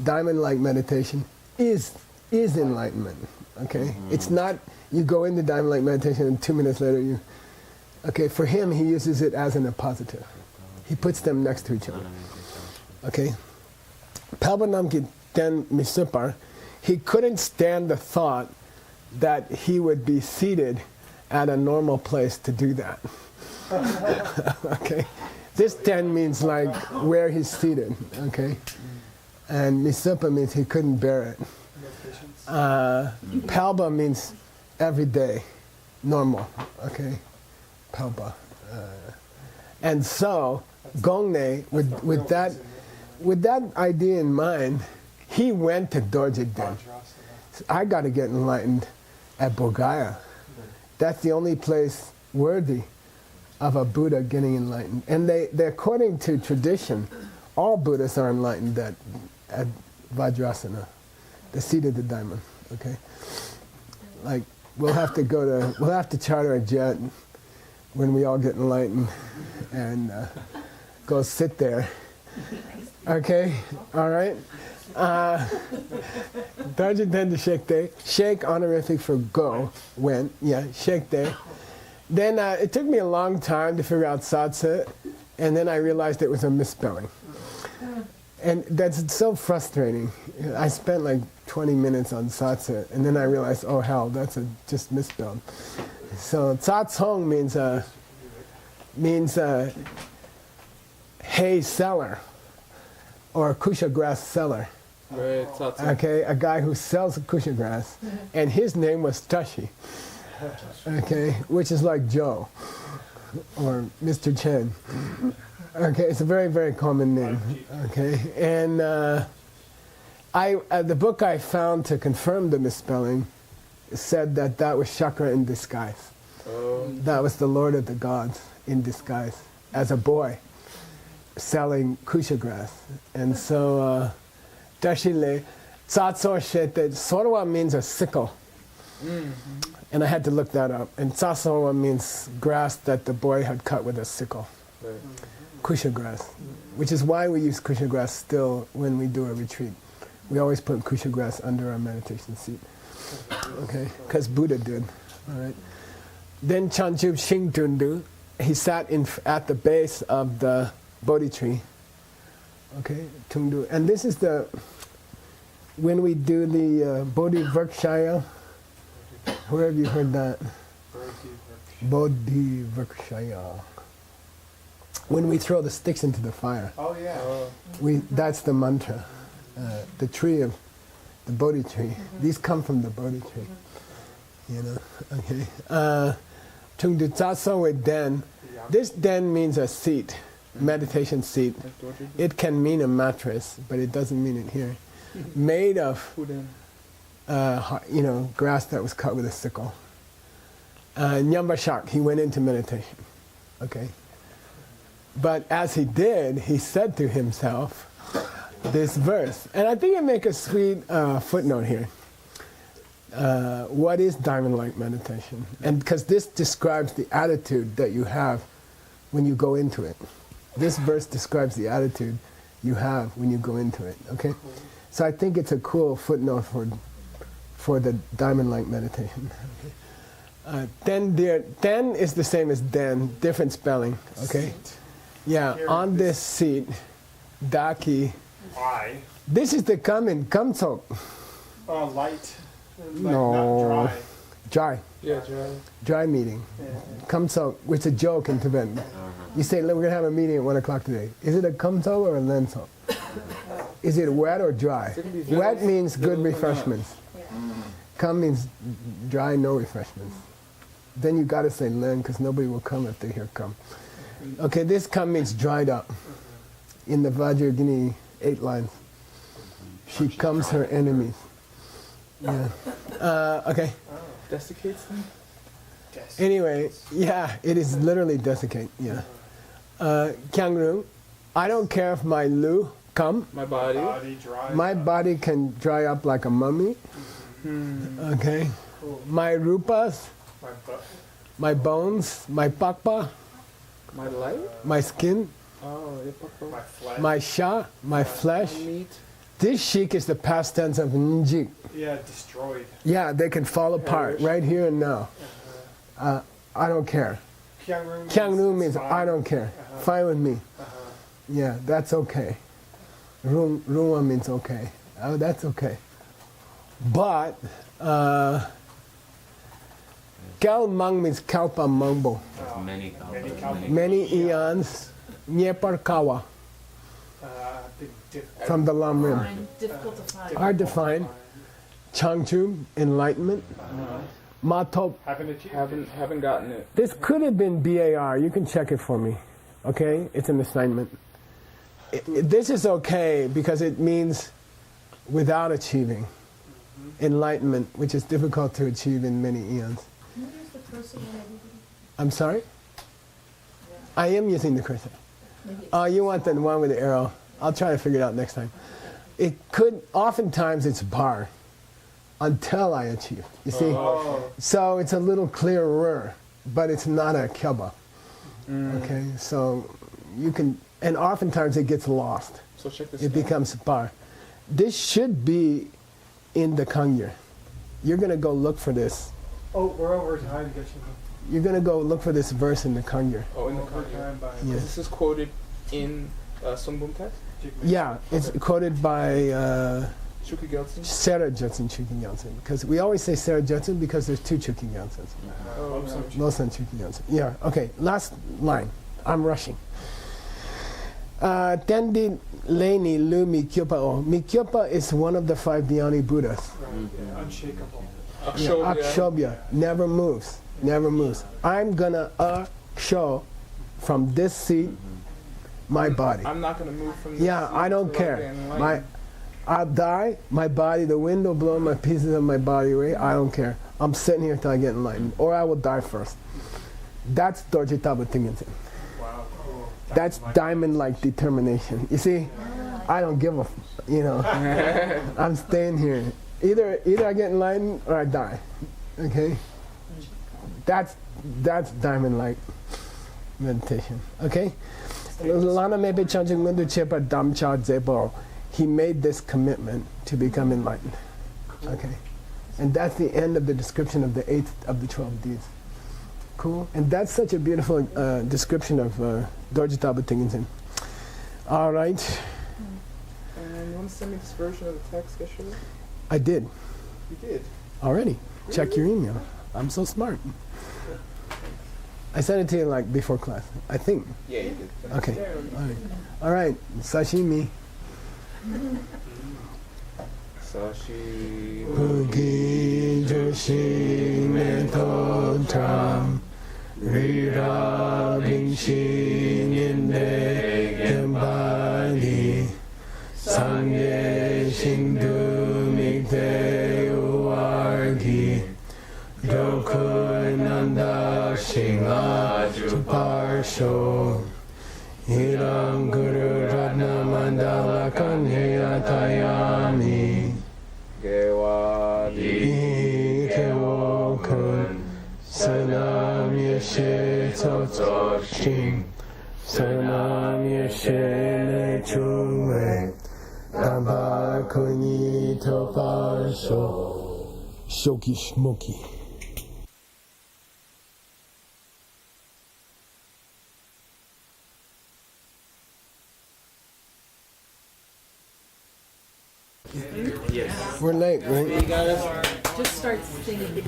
S4: diamond-like meditation is enlightenment. Okay? It's not, you go into diamond-like meditation and 2 minutes later you, okay, for him he uses it as in a positive. He puts them next to each other. Okay? Palbanamki ten misupar, he couldn't stand the thought that he would be seated at a normal place to do that. Okay? This ten means like where he's seated, okay? And misupa means he couldn't bear it. Palba means every day, normal, okay? Palba. And so, Gongne, with that idea in mind, he went to Dorje Den. I got to get enlightened at Bodhgaya. That's the only place worthy of a Buddha getting enlightened. And they according to tradition, all Buddhas are enlightened at Vajrasana, the seat of the diamond. Okay, like we'll have to charter a jet when we all get enlightened and go sit there. Okay, all right. Dorje Den to Shake Day. Shake honorific for go, went, yeah, Shake Day. Then it took me a long time to figure out satsa, and then I realized it was a misspelling. And that's so frustrating. I spent like 20 minutes on satsa, and then I realized, oh hell, that's just misspelled. So tsatsong means hay seller, or kusha grass seller.
S7: Right.
S4: Okay, a guy who sells kusha grass, and his name was Tashi. Okay, which is like Joe or Mr. Chen. Okay, it's a very, very common name. Okay, and the book I found to confirm the misspelling said that was Chakra in disguise. That was the Lord of the Gods in disguise as a boy selling kusha grass. And so, Dashile, Tsatso Shete, Sorwa means a sickle. And I had to look that up. And Tsatsowa means grass that the boy had cut with a sickle. Kusha grass. Which is why we use kusha grass still when we do a retreat. We always put kusha grass under our meditation seat. Okay? Because Buddha did. All right. Then Chanchub Shingtundu, he sat at the base of the Bodhi tree, Okay, Tungdu. And this is when we do the Bodhi Virkshaya. Where have you heard that? Bodhi Virkshaya. When we throw the sticks into the fire.
S3: Oh yeah.
S4: That's the mantra. The tree of the Bodhi tree. These come from the Bodhi tree. You know, okay. Tungdu Tsaso with Den. This Den means a seat, meditation seat. It can mean a mattress, but it doesn't mean it here. Made of, grass that was cut with a sickle. Nyamba Shak, he went into meditation. Okay. But as he did, he said to himself this verse, and I think it makes a sweet footnote here. What is diamond-like meditation? And because this describes the attitude that you have when you go into it. This verse describes the attitude you have when you go into it. Okay, so I think it's a cool footnote for the diamond-like meditation. Okay. Den is the same as den, different spelling. Okay, yeah. On this seat, daki.
S3: Why?
S4: This is the kamsok.
S3: Oh, light.
S4: No.
S3: Not dry.
S4: Dry.
S7: Yeah, dry.
S4: Dry meeting. Kamsok, which is a joke in Tibetan. You say, we're going to have a meeting at 1 o'clock today. Is it a kamsok or a lensok? Is it wet or dry? Wet means good refreshments. Kam means dry, no refreshments. Then you got to say len, because nobody will come if they hear kam. Okay, this kam means dried up. In the Vajragini 8 lines. She comes her enemies. Yeah. Okay.
S7: Desiccates them?
S4: Anyway, yeah, it is literally desiccate. Yeah. Kyangru, I don't care if my lu come.
S7: My body.
S4: My body can dry up like a mummy. Okay. My rupas, my bones, my pakpa,
S7: My light?
S4: my skin,
S7: Oh,
S3: My flesh.
S4: my sha, my flesh.
S7: meat.
S4: This shik is the past tense of njik.
S3: Yeah, destroyed.
S4: Yeah, they can fall apart right here and now. I don't care. Kyangru means I don't care. Fine with me. Yeah, that's okay. Ruma means okay. Oh, that's okay. But Kalmang means Kalpa Mambo.
S9: Many
S4: Many eons. Nyeparkawa from the Lam Rim.
S5: Difficult to find.
S4: Hard to find. Changchu, enlightenment. Matop.
S7: Haven't gotten it.
S4: This could have been BAR. You can check it for me. Okay? It's an assignment. This is okay because it means without achieving. Enlightenment, which is difficult to achieve in many eons. I'm sorry? I am using the cursor. Oh, you want the one with the arrow. I'll try to figure it out next time. It could, oftentimes it's bar. Until I achieve. You see? So it's a little clearer, but it's not a kyaba. Okay, so you can, and oftentimes it gets lost.
S7: So check this
S4: It becomes bar. This should be in the Kangyur. You're going to go look for this.
S3: Oh, we're over time.
S4: You're going to go look for this verse in the Kangyur.
S7: Oh, in the
S3: Overtime by
S4: Yeah.
S7: This is quoted in Sungbum text?
S4: Yeah, it's quoted by
S7: Shuki Gyaltsen?
S4: Sarah Judson Chuki Gyaltsen. Because we always say Sarah Judson because there's two Chuki Gyaltsens. Losan Chuki Gyaltsen. Yeah, okay, last line. I'm rushing. Tendi Leni Lu Mikyopa O. Mikyopa is one of the 5 Dhyani Buddhas.
S3: Unshakable.
S4: Yeah, Akshobhya never moves, never moves. I'm gonna show from this seat my body.
S7: I'm not gonna move from this
S4: Yeah,
S7: seat
S4: I don't
S7: till I
S4: care.
S7: get enlightened.
S4: I'll die, my body, the wind will blow my pieces of my body away. I don't care. I'm sitting here till I get enlightened, or I will die first. That's Dorje Taba Tingenten.
S3: Wow. Cool.
S4: That's diamond-like determination. You see, I don't give a, I'm staying here. Either I get enlightened or I die. Okay? That's diamond-like meditation. Okay? Lana Mebe Chanjung Mundu Chepa Damcha Zebo. He made this commitment to become enlightened. Okay? And that's the end of the description of the 8th of the 12 deeds. Cool? And that's such a beautiful description of Dorje Taba Tingenten. All right.
S7: to send me this version of the text yesterday?
S4: I did
S7: You did.
S4: already. Check your email. I'm so smart. I sent it to you like before class, I think.
S7: Yeah, you did.
S4: Okay. All right. Sashimi.
S7: Sashi.
S4: Bugi joshi meto tram. Rira bingshi ninde kembali. Sangye shindu mikte uargi. Dokunanda Shinga Juparsho Hiram Guru Ratna Mandala Kanheya Tayami
S7: Gewa
S4: Di Kewo Kun Sanam Yeshe Tsotsok Shing Sanam Yeshe Le Chungwe Tamba Kuni Toparsho Shoki Shmoki.
S2: Yes.
S4: We're late, right?
S5: Just start singing.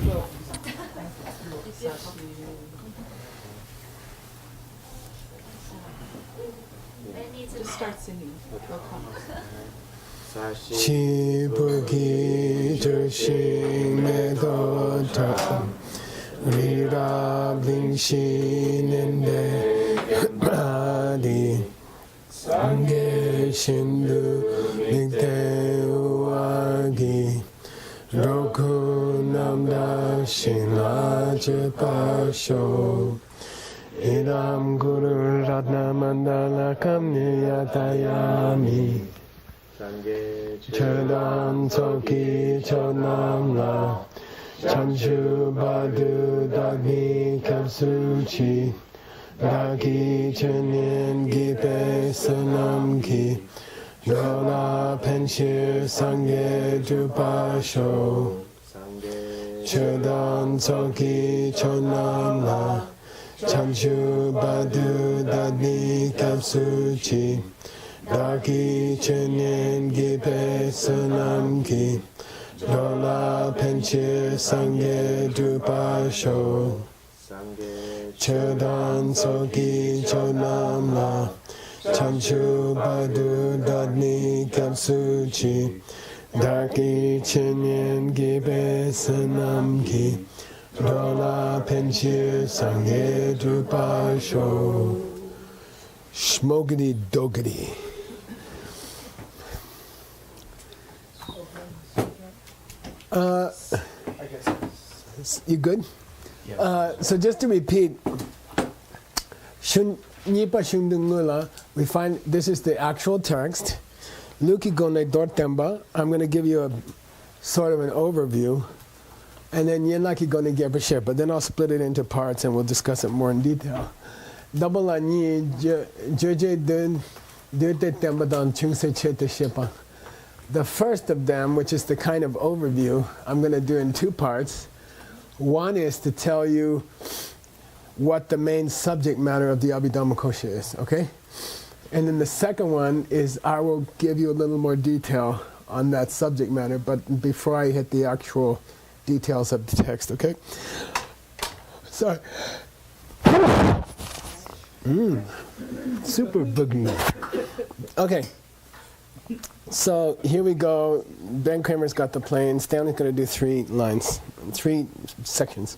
S5: Just start singing. They'll come.
S4: Chibuki Joshi Medo Tam Rira Bingshi Ninde Adi Sange Shindu Nikte Uagi Roku Namda Shina Jepasho Idam Guru Ratna Mandala Kamniya Tayami Chodam Toki Chodamla Chanshu Badu Dagni Kapsuchi Dagi Chenin Gipe Sanam Ki Dola Penshir Sangye Jupasho Chodam Toki Chodamla Chanshu Badu Dagni Kapsuchi Dagi Chenyen Gipe Sanam Ki Dola Penchir Sangye Dupasho Chodan Soki Chodam La Chanshu Badu Dadni Kapsuchi Dagi Chenyen Gipe Sanam Ki Dola Penchir Sangye Dupasho Schmogity Dogity. You good? So just to repeat, Nipa Shundungula, we find this is the actual text. Luki Gone Dortemba, I'm going to give you a sort of an overview, and then Yenaki Gone Gebashir, but then I'll split it into parts and we'll discuss it more in detail. Double Ani, Jeje Dun, Dirte Tembadan, Chungse Chete Shepa. The first of them, which is the kind of overview, I'm going to do in two parts. One is to tell you what the main subject matter of the Abhidhammakosha is, okay? And then the second one is I will give you a little more detail on that subject matter, but before I hit the actual details of the text, okay? Sorry. Super boogie. Okay. So here we go. Ben Kramer's got the plane. Stanley's going to do 3 lines, 3 sections.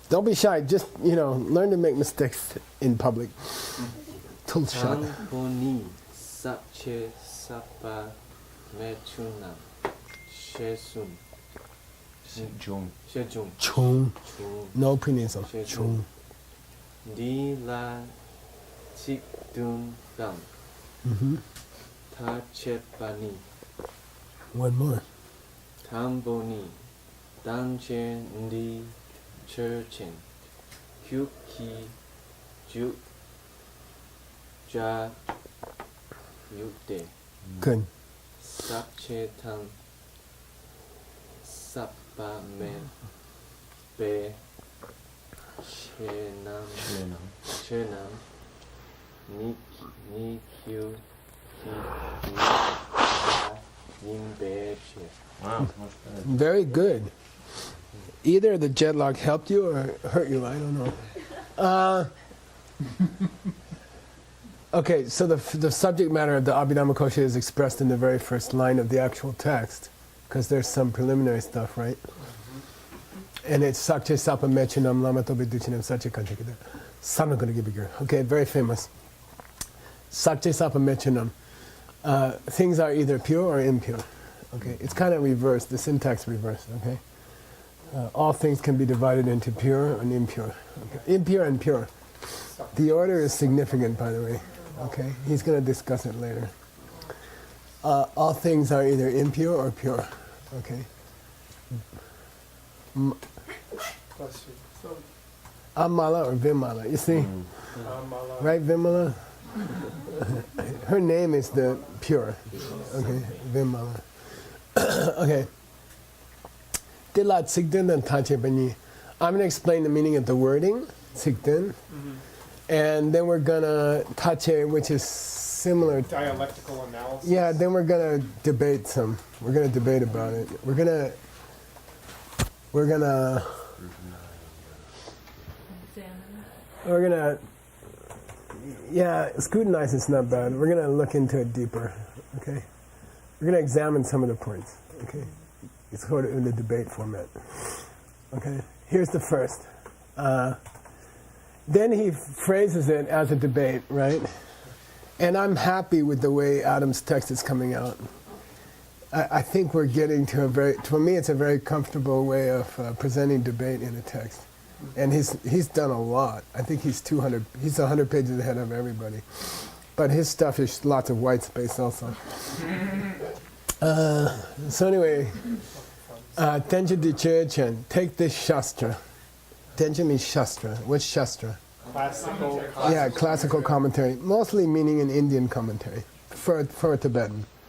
S4: Don't be shy. Just, learn to make mistakes in public. Total shot.
S9: Boni sapche sapa mechuna shesun shejung
S4: Chung. No prenasal. Chung.
S9: di la chikdun dam ta chepani
S4: One more.
S9: tamboni danche ndi churchen kyuki ju ja yukde
S4: Good.
S9: sapche tan sappa me be Chenam Nikyu Wow, much better.
S4: Very good. Either the jet lag helped you or hurt you, I don't know. Okay, so the subject matter of the Abhidhamma Kosha is expressed in the very first line of the actual text, because there's some preliminary stuff, right? And it's Sakche Sapa Mechinam Lamato Viduchinam Sakche Kanchikida. Sanakanagibigur. Okay, very famous. Sakche Sapa Mechinam. Things are either pure or impure. Okay, it's kind of reversed, the syntax reversed, okay? All things can be divided into pure and impure. Okay? Impure and pure. The order is significant, by the way. Okay, he's going to discuss it later. All things are either impure or pure. Okay.
S3: Bless you. So,
S4: Amala or Vimala. You see,
S3: Mala.
S4: right, Vimala? Her name is the pure. Okay, Vimala. Okay. Tila Tsigden and Tache Bani. I'm going to explain the meaning of the wording, Tsigden. And then we're gonna touch it, which is similar.
S3: Dialectical analysis.
S4: Yeah, then we're gonna debate some. We're gonna debate about it. We're gonna. Yeah, scrutinize is not bad. We're gonna look into it deeper. Okay, we're gonna examine some of the points. Okay, it's sort of in the debate format. Okay, here's the first. Then he phrases it as a debate, right? And I'm happy with the way Adam's text is coming out. I think we're getting to for me, it's a very comfortable way of presenting debate in a text. And he's done a lot. I think he's 100 pages ahead of everybody. But his stuff is lots of white space also. So anyway, Tenja Dichechen, take this Shastra. Tenja means Shastra. What's Shastra?
S3: Classical.
S4: Yeah, classical commentary. Mostly meaning an Indian commentary for a Tibetan.